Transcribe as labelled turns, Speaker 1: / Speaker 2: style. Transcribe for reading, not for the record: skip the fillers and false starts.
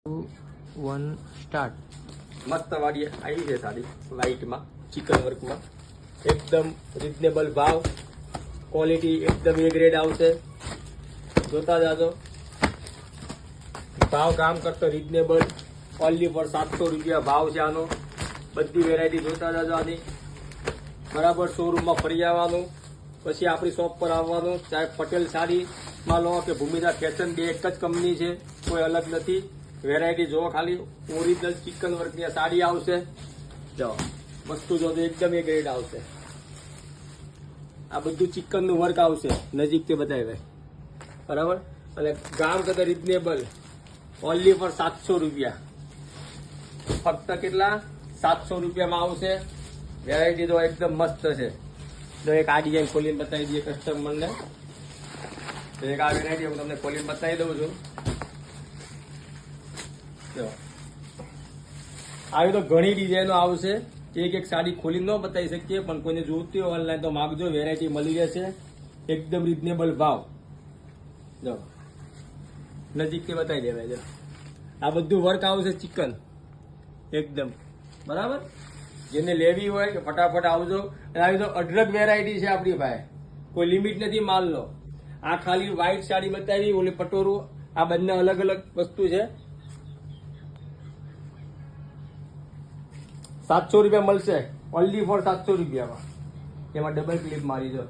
Speaker 1: 1 start.
Speaker 2: મસ્ત વાડી આવી છે સાડી લાઇટમાં ચિકન વર્કમાં એકદમ રીઝનેબલ ભાવ ક્વોલિટી એકદમ એ ગ્રેડ આવશે જોતા જાજો ભાવ કામ કરતો રીઝનેબલ ઓનલી ફોર 700 રૂપિયા ભાવ છે આનો બધી વેરાયટી જોતા જાજો આની બરાબર શોરૂમમાં ફરી આવવાનું પછી આપણી શોપ પર આવવાનું ચાહે પટેલ સાડીમાં લો કે ભૂમિકા ફેશન બે એક જ કંપની છે કોઈ અલગ નથી વેરાયટી જોવો ખાલી ઓરિજિનલ ચિકન વર્કની સાડી આવશે જો વસ્તુ જો એકદમ એ ગ્રેડ આવશે આ બધું ચિકનનું વર્ક આવશે નજીકથી બતાવે બરાબર અને ગામ કરતા રીઝનેબલ ઓનલી ફોર 700 રૂપિયા ફક્ત કેટલા 700 રૂપિયામાં આવશે વેરાયટી તો એકદમ મસ્ત છે જો એક આ ડિઝાઇન ખોલીને બતાવી દઈએ કસ્ટમરને એક આ વેરાયટી હું તમને ખોલીને બતાવી દઉં છું આવી તો ઘણી ડિઝાઇનો આવશે એક સાડી ખોલી ન બતાવી શકીએ પણ કોઈને જોઈતી હોય ઓનલાઈન તો માગજો વેરાયટી મળી રહેશે એકદમ રીઝનેબલ ભાવ જો નજીકથી બતાવી દેવાય જો આ બધું વર્ક આવશે ચિકન એકદમ બરાબર જેને લેવી હોય કે ફટાફટ આવજો અને આવી તો અઢળક વેરાયટી છે આપણી પાસે કોઈ લિમિટ નથી માલનો આ ખાલી વ્હાઈટ સાડી બતાવી ઓલી પટોરું આ બંને અલગ અલગ વસ્તુ છે 700 રૂપિયા મળશે ઓનલી ફોર 700 રૂપિયામાં એમાં ડબલ ક્લિપ મારી જો